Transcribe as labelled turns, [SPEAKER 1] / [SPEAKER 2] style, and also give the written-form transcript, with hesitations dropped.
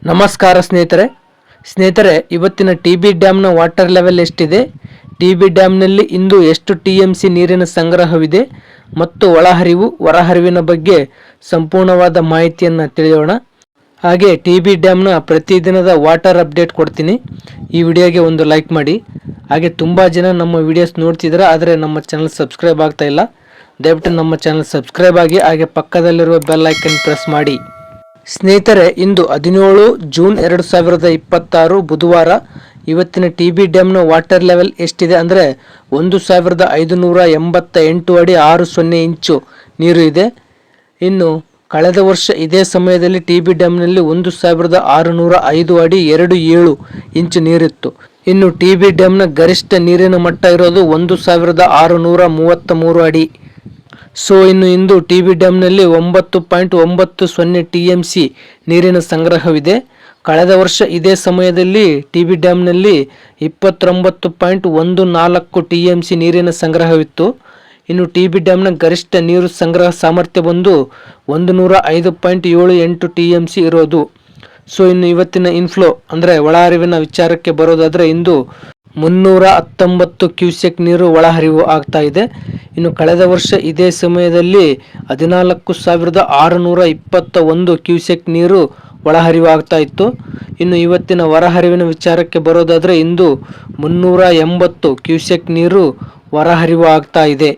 [SPEAKER 1] ನಮಸ್ಕಾರ ಸ್ನೇಹಿತರೆ ಇವತ್ತಿನ ಟಿ.ಬಿ ಡ್ಯಾಮ್ನ ವಾಟರ್ ಲೆವೆಲ್ ಎಷ್ಟಿದೆ, ಟಿ.ಬಿ ಡ್ಯಾಮ್ನಲ್ಲಿ ಇಂದು ಎಷ್ಟು ಟಿ.ಎಂ.ಸಿ ನೀರಿನ ಸಂಗ್ರಹವಿದೆ ಮತ್ತು ಒಳಹರಿವು ಹೊರಹರಿವಿನ ಬಗ್ಗೆ ಸಂಪೂರ್ಣವಾದ ಮಾಹಿತಿಯನ್ನು ತಿಳಿಯೋಣ. ಹಾಗೆ ಟಿ.ಬಿ ಡ್ಯಾಮ್ನ ಪ್ರತಿದಿನದ ವಾಟರ್ ಅಪ್ಡೇಟ್ ಕೊಡ್ತೀನಿ. ಈ ವಿಡಿಯೋಗೆ ಒಂದು ಲೈಕ್ ಮಾಡಿ. ಹಾಗೆ ತುಂಬ ಜನ ನಮ್ಮ ವಿಡಿಯೋಸ್ ನೋಡ್ತಿದ್ದಾರೆ, ಆದರೆ ನಮ್ಮ ಚಾನಲ್ ಸಬ್ಸ್ಕ್ರೈಬ್ ಆಗ್ತಾ ಇಲ್ಲ. ದಯವಿಟ್ಟು ನಮ್ಮ ಚಾನಲ್ ಸಬ್ಸ್ಕ್ರೈಬ್ ಆಗಿ, ಹಾಗೆ ಪಕ್ಕದಲ್ಲಿರುವ ಬೆಲ್ ಐಕನ್ ಪ್ರೆಸ್ ಮಾಡಿ. ಸ್ನೇಹಿತರೆ, ಇಂದು 17 ಜೂನ್ 2026 ಬುಧವಾರ. ಇವತ್ತಿನ ಟಿ.ಬಿ ಡ್ಯಾಮ್ನ ವಾಟರ್ ಲೆವೆಲ್ ಎಷ್ಟಿದೆ ಅಂದರೆ 1588 ಅಡಿ 60 ಇಂಚು ನೀರು ಇದೆ. ಇನ್ನು ಕಳೆದ ವರ್ಷ ಇದೇ ಸಮಯದಲ್ಲಿ ಟಿ.ಬಿ ಡ್ಯಾಮ್ನಲ್ಲಿ 1605 ಅಡಿ 27 ಇಂಚು ನೀರಿತ್ತು. ಇನ್ನು ಟಿ.ಬಿ ಡ್ಯಾಮ್ನ ಗರಿಷ್ಠ ನೀರಿನ ಮಟ್ಟ ಇರೋದು 1633 ಅಡಿ. ಇನ್ನು ಇಂದು ಟಿ.ಬಿ ಡ್ಯಾಮ್ನಲ್ಲಿ 9.90 ಟಿ.ಎಂ.ಸಿ ನೀರಿನ ಸಂಗ್ರಹವಿದೆ. ಕಳೆದ ವರ್ಷ ಇದೇ ಸಮಯದಲ್ಲಿ ಟಿ.ಬಿ ಡ್ಯಾಮ್ನಲ್ಲಿ 29.14 ಟಿ.ಎಂ.ಸಿ ನೀರಿನ ಸಂಗ್ರಹವಿತ್ತು. ಇನ್ನು ಟಿ.ಬಿ ಡ್ಯಾಮ್ನ ಗರಿಷ್ಠ ನೀರು ಸಂಗ್ರಹ ಸಾಮರ್ಥ್ಯ ಬಂದು 105.78 ಟಿ.ಎಂ.ಸಿ ಇರೋದು. ಇನ್ನು ಇವತ್ತಿನ ಇನ್ಫ್ಲೋ ಅಂದರೆ ಒಳಹರಿವಿನ ವಿಚಾರಕ್ಕೆ ಬರೋದಾದರೆ ಇಂದು 319 ಕ್ಯೂಸೆಕ್ ನೀರು ಒಳಹರಿವು ಆಗ್ತಾ ಇದೆ. ಇನ್ನು ಕಳೆದ ವರ್ಷ ಇದೇ ಸಮಯದಲ್ಲಿ 14,621 ಕ್ಯೂಸೆಕ್ ನೀರು ಒಳಹರಿವು ಆಗ್ತಾ ಇತ್ತು. ಇನ್ನು ಇವತ್ತಿನ ಹೊರಹರಿವಿನ ವಿಚಾರಕ್ಕೆ ಬರೋದಾದರೆ ಇಂದು 380 ಕ್ಯೂಸೆಕ್ ನೀರು ಹೊರಹರಿವು ಆಗ್ತಾ ಇದೆ.